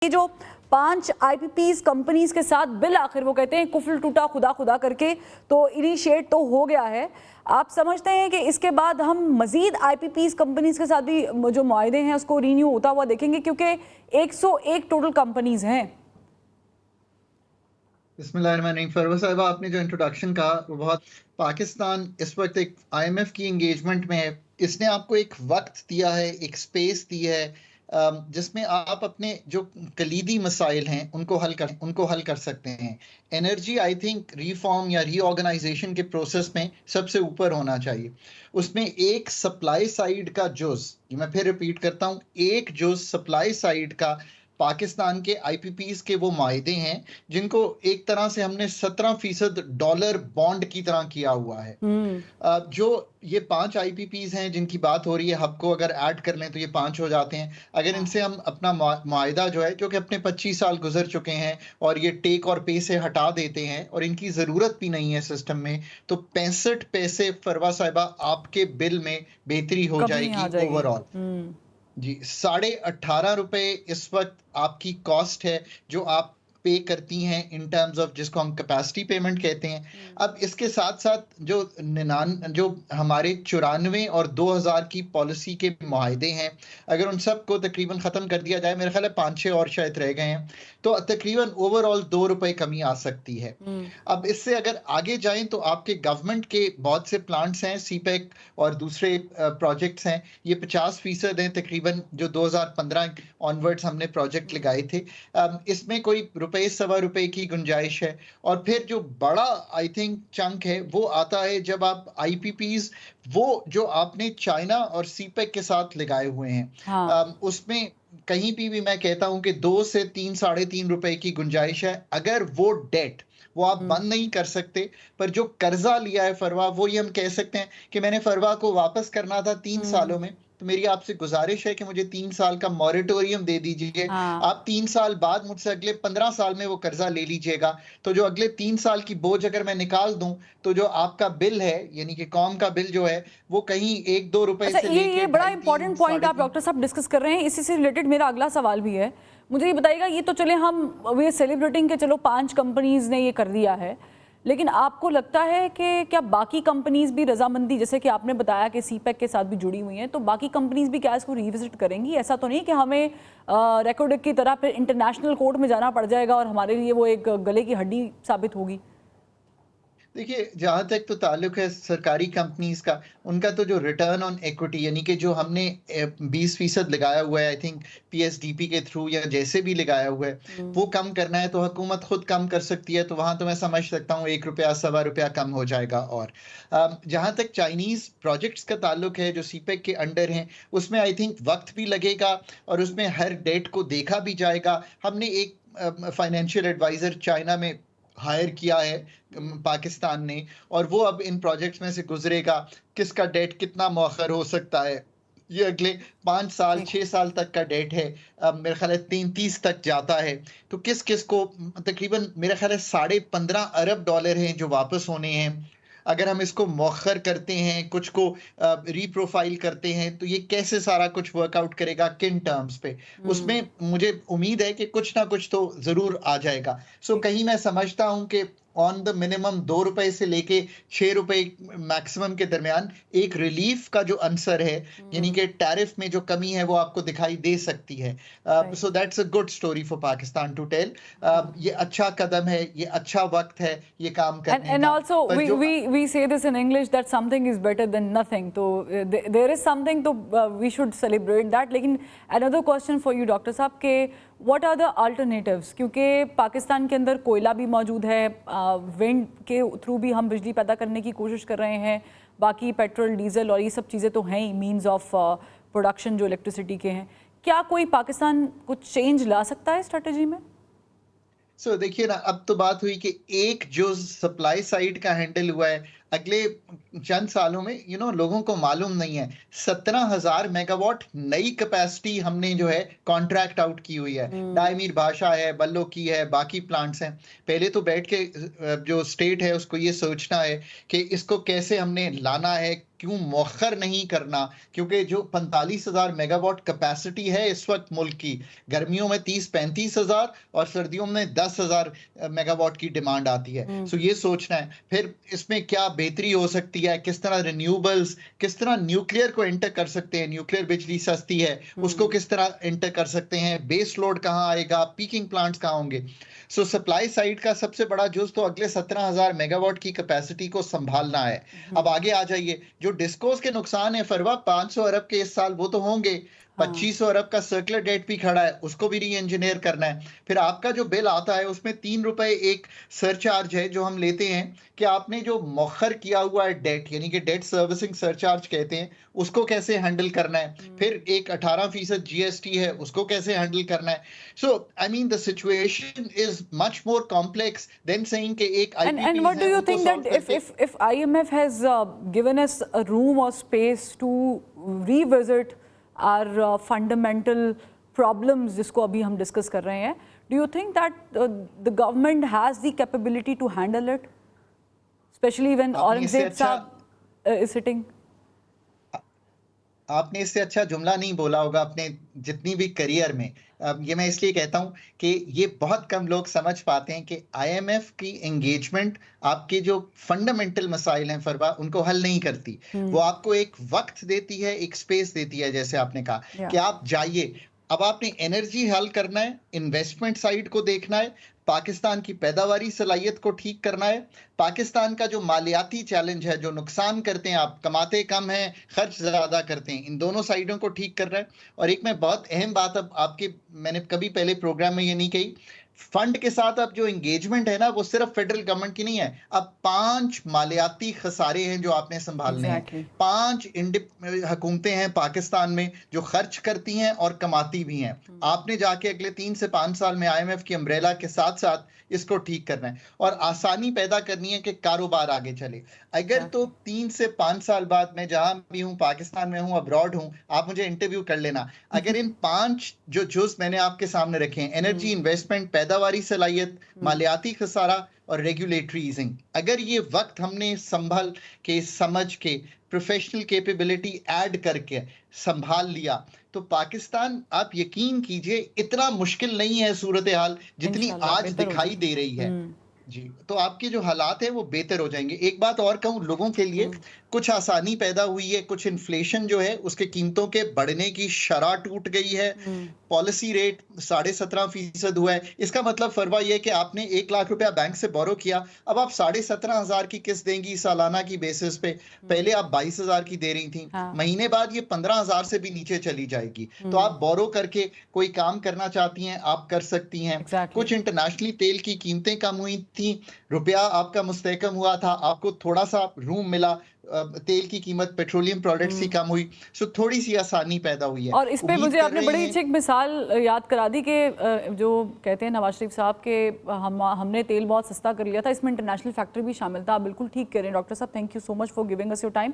ये जो 5 IPPs companies के साथ बिल आखिर वो कहते हैं कुफल टूटा खुदा खुदा करके तो इनिशिएट तो हो गया है। आप समझते हैं कि इसके बाद हम मजीद आईपीपीज कंपनीज के साथ भी जो मुआहदे हैं उसको रीन्यू होता हुआ देखेंगे, क्योंकि 101 टोटल कंपनीज हैं। बिस्मिल्लाहिर्रहमानिर्रहीम। फरवा साहिबा, आपने जो इंट्रोडक्शन कहा वो बहुत, पाकिस्तान इस वक्त एक आईएमएफ की एंगेजमेंट में है। इसने आपको एक वक्त दिया है, एक स्पेस दी है जिसमें आप अपने जो कलीदी मसाइल हैं उनको हल कर सकते हैं। एनर्जी आई थिंक रिफॉर्म या रीऑर्गेनाइजेशन के प्रोसेस में सबसे ऊपर होना चाहिए। उसमें एक सप्लाई साइड का जुज, मैं फिर रिपीट करता हूँ, एक जुज सप्लाई साइड का पाकिस्तान के आईपीपीज के वो मायदे हैं जिनको एक तरह से हमने 17% डॉलर बॉन्ड की तरह किया हुआ है। जो ये 5 आईपीपीज हैं जिनकी बात हो रही है, हब को अगर ऐड कर लें तो ये 5 हो जाते हैं। अगर इनसे हम अपना मुआहिदा जो है, जो कि अपने 25 साल गुजर चुके हैं, और ये टेक और पे से हटा देते हैं और इनकी ज़रूरत भी नहीं है सिस्टम में, तो 65 पैसे फरवा साहिबा आपके बिल में बेहतरी हो जाएगी ओवरऑल। जी, 18.5 रुपए इस वक्त आपकी कॉस्ट है जो आप पे करती हैं इन टर्म्स ऑफ, जिसको हम कैपेसिटी पेमेंट कहते हैं। अब इसके साथ साथ जो हमारे 94 और 2000 की पॉलिसी के मुआहदे हैं, अगर उन सब को तकरीबन ख़त्म कर दिया जाए, मेरे ख्याल है 5-6 और शायद रह गए हैं, तो तकरीबन ओवरऑल 2 रुपए कमी आ सकती है। अब इससे अगर आगे जाएं तो आपके गवर्नमेंट के बहुत से प्लांट्स हैं, सीपेक और दूसरे प्रोजेक्ट्स हैं, ये 50% हैं तकरीबन, जो 2015 ऑनवर्ड्स हमने प्रोजेक्ट लगाए थे। इसमें कोई रुपए सवा रुपए की गुंजाइश है। और फिर जो बड़ा आई थिंक चंक है वो आता है जब आप आईपीपीज, वो जो आपने चाइना और सीपेक के साथ लगाए हुए हैं, उसमें कहीं भी मैं कहता हूं कि 2 से 3, 3.5 रुपए की गुंजाइश है। अगर वो डेट वो आप बंद नहीं कर सकते, पर जो कर्जा लिया है फरवा, वो ये हम कह सकते हैं कि मैंने फरवा को वापस करना था 3 सालों में, तो मेरी आपसे गुजारिश है कि मुझे 3 साल का मॉरेटोरियम दे दीजिए। आप 3 साल बाद मुझसे अगले 15 साल में वो कर्जा ले लीजिएगा। तो जो अगले 3 साल की बोझ अगर मैं निकाल दूं, तो जो आपका बिल है, यानी कि कौम का बिल जो है, वो कहीं 1-2 रुपए से लेके ये बड़ा इंपॉर्टेंट पॉइंट आप डॉक्टर साहब डिस्कस कर रहे हैं। इसी से रिलेटेड मेरा अगला सवाल भी है। मुझे ये बताइएगा, ये तो चले हम वे सेलिब्रेटिंग के चलो 5 कंपनीज ने ये कर दिया है, लेकिन आपको लगता है कि क्या बाकी कंपनीज भी रजामंदी, जैसे कि आपने बताया कि सीपेक के साथ भी जुड़ी हुई हैं, तो बाकी कंपनीज भी क्या इसको रिविजिट करेंगी? ऐसा तो नहीं कि हमें रेकॉर्ड की तरह फिर इंटरनेशनल कोर्ट में जाना पड़ जाएगा और हमारे लिए वो एक गले की हड्डी साबित होगी? देखिए, जहाँ तक तो ताल्लुक है सरकारी कंपनीज का, उनका तो जो रिटर्न ऑन इक्विटी, यानी कि जो हमने 20% लगाया हुआ है, आई थिंक पीएसडीपी के थ्रू या जैसे भी लगाया हुआ है, वो कम करना है तो हुकूमत खुद कम कर सकती है। तो वहां तो मैं समझ सकता हूँ 1 रुपया सवा रुपया कम हो जाएगा। और जहाँ तक चाइनीज प्रोजेक्ट्स का ताल्लुक है जो सीपेक के अंडर हैं, उसमें आई थिंक वक्त भी लगेगा और उसमें हर डेट को देखा भी जाएगा। हमने एक फाइनेंशियल एडवाइजर चाइना में हायर किया है पाकिस्तान ने, और वो अब इन प्रोजेक्ट्स में से गुजरेगा, किसका डेट कितना मौखर हो सकता है। ये अगले 5 साल 6 साल तक का डेट है, मेरे ख्याल है 33 तक जाता है। तो किस किस को तकरीबन मेरे ख्याल है $15.5 अरब हैं जो वापस होने हैं। अगर हम इसको मौखर करते हैं, कुछ को रीप्रोफाइल करते हैं, तो ये कैसे सारा कुछ वर्कआउट करेगा, किन टर्म्स पे, उसमें मुझे उम्मीद है कि कुछ ना कुछ तो जरूर आ जाएगा। सो कहीं मैं समझता हूं कि ऑन द मिनिमम 2 रुपए से लेके 6 रुपए मैक्सिमम के दरमियान एक रिलीफ का जो आंसर है, यानी कि टैरिफ में जो कमी है, वो आपको दिखाई दे सकती है। So that's a good story for Pakistan to tell. ये अच्छा कदम है, ये अच्छा वक्त है ये काम करने का। And also we say this in English that something is better than nothing. So there is something, तो we should celebrate that. लेकिन another question for you doctor साहब के what are the alternatives? क्योंकि पाकिस्तान के अंदर कोयला भी मौजूद है, विंड के थ्रू भी हम बिजली पैदा करने की कोशिश कर रहे हैं, बाकी पेट्रोल डीजल और ये सब चीज़ें तो हैं ही मीन्स ऑफ प्रोडक्शन जो इलेक्ट्रिसिटी के हैं। क्या कोई पाकिस्तान कुछ चेंज ला सकता है स्ट्रेटजी में? देखिए ना, अब तो बात हुई कि एक जो सप्लाई साइड का हैंडल हुआ है, अगले चंद सालों में लोगों को मालूम नहीं है 17,000 मेगावाट नई कैपेसिटी हमने जो है कॉन्ट्रैक्ट आउट की हुई है। डायमीर भाषा है, बल्लो की है, बाकी प्लांट्स हैं। पहले तो बैठ के जो स्टेट है उसको ये सोचना है कि इसको कैसे हमने लाना है, क्यों मौखर नहीं करना, क्योंकि जो 45,000 मेगावाट कैपेसिटी है इस वक्त मुल्क की, गर्मियों में 30-35,000 और सर्दियों में 10,000 मेगावाट की डिमांड आती है। सो ये सोचना है फिर इसमें क्या बेहतरी हो सकती है, किस तरह रिन्यूएबल्स, किस तरह न्यूक्लियर को एंटर कर सकते हैं, न्यूक्लियर बिजली सस्ती है उसको किस तरह एंटर कर सकते हैं, बेस लोड कहाँ आएगा, पीकिंग प्लांट्स कहाँ होंगे। सो सप्लाई साइड का सबसे बड़ा जुज तो अगले 17,000 मेगावाट की कैपेसिटी को संभालना है। अब आगे आ जाइए, जो डिस्कोस के नुकसान है फरवा 500 अरब के इस साल वो तो होंगे, 2500 अरब का सर्कुलर डेट भी खड़ा है, उसको भी री इंजीनियर करना है। फिर आपका जो बिल आता है उसमें 3 रुपए एक सरचार्ज है जो हम लेते हैं कि आपने जो मौखर किया हुआ है डेट, यानी कि डेट सर्विसिंग सरचार्ज कहते हैं, उसको कैसे हैंडल करना है। फिर एक 18% जीएसटी है, उसको कैसे हैंडल करना है। So I mean the situation is much more complex than saying कि एक And what do you think that if IMF has given us a room or space to revisit our fundamental problems जिसको अभी हम discuss कर रहे हैं, do you think that the government has the capability to handle it, especially when Aurangzeb साहब is sitting? आपने इससे अच्छा जुमला नहीं बोला होगा अपने जितनी भी करियर में। ये मैं इसलिए कहता हूं कि ये बहुत कम लोग समझ पाते हैं कि आईएमएफ की एंगेजमेंट आपके जो फंडामेंटल मसाइल हैं फरवा उनको हल नहीं करती। वो आपको एक वक्त देती है, एक स्पेस देती है, जैसे आपने कहा कि आप जाइए। अब आपने एनर्जी हल करना है, इन्वेस्टमेंट साइड को देखना है, पाकिस्तान की पैदावारी सलाहियत को ठीक करना है, पाकिस्तान का जो मालियाती चैलेंज है, जो नुकसान करते हैं आप, कमाते कम हैं खर्च ज़्यादा करते हैं, इन दोनों साइडों को ठीक कर रहा है। और एक मैं बहुत अहम बात अब आपके, मैंने कभी पहले प्रोग्राम में ये नहीं कही, फंड के साथ अब जो एंगेजमेंट है ना वो सिर्फ फेडरल गवर्नमेंट की नहीं है। अब 5 मालियाती खसारे हैं जो आपने संभालने हैं। 5 हुकूमतें हैं पाकिस्तान में जो खर्च करती हैं और कमाती भी हैं। आपने जाके अगले 3 से 5 साल में आईएमएफ की अम्ब्रेला के साथ साथ इसको ठीक करना है और आसानी पैदा करनी है कि कारोबार आगे चले। अगर तो 3 से 5 साल बाद मैं जहां भी हूं, पाकिस्तान में हूं, अब्रॉड हूं, आप मुझे इंटरव्यू कर लेना, अगर इन 5 जो जुज मैंने आपके सामने रखे हैं, एनर्जी, इन्वेस्टमेंट, पैदावारी सलाहियत, मालियाती खसारा और रेगुलेटरी ईजिंग, अगर ये वक्त हमने संभल के, समझ के, प्रोफेशनल कैपेबिलिटी ऐड करके संभाल लिया तो पाकिस्तान, आप यकीन कीजिए, इतना मुश्किल नहीं है सूरत हाल जितनी आज दिखाई दे रही है। जी, तो आपके जो हालात है वो बेहतर हो जाएंगे। एक बात और कहूँ, लोगों के लिए कुछ आसानी पैदा हुई है, कुछ इन्फ्लेशन जो है उसके कीमतों के बढ़ने की शरह टूट गई है, पॉलिसी रेट 17.5% हुआ है। इसका मतलब फरवा ये है कि आपने 1 लाख रुपया बैंक से बोरो किया, अब आप 17,500 की किस्त देंगी सालाना की बेसिस पे, पहले आप 22,000 की दे रही थी, महीने बाद ये 15,000 से भी नीचे चली जाएगी। तो आप बोरो करके कोई काम करना चाहती हैं, आप कर सकती हैं। कुछ इंटरनेशनली तेल की कीमतें कम हुई थी, रुपया आपका मुस्तहकम हुआ था, आपको थोड़ा सा रूम मिला, तेल की कीमत पेट्रोलियम प्रोडक्ट्स की कम हुई, सो थोड़ी सी आसानी पैदा हुई है। और इस पे मुझे आपने बड़ी अच्छी एक मिसाल याद करा दी कि जो कहते हैं नवाज शरीफ साहब के हमने तेल बहुत सस्ता कर लिया था, इसमें इंटरनेशनल फैक्टर भी शामिल था। आप बिल्कुल ठीक कह रहे हैं डॉक्टर साहब, thank you so much for giving us your time.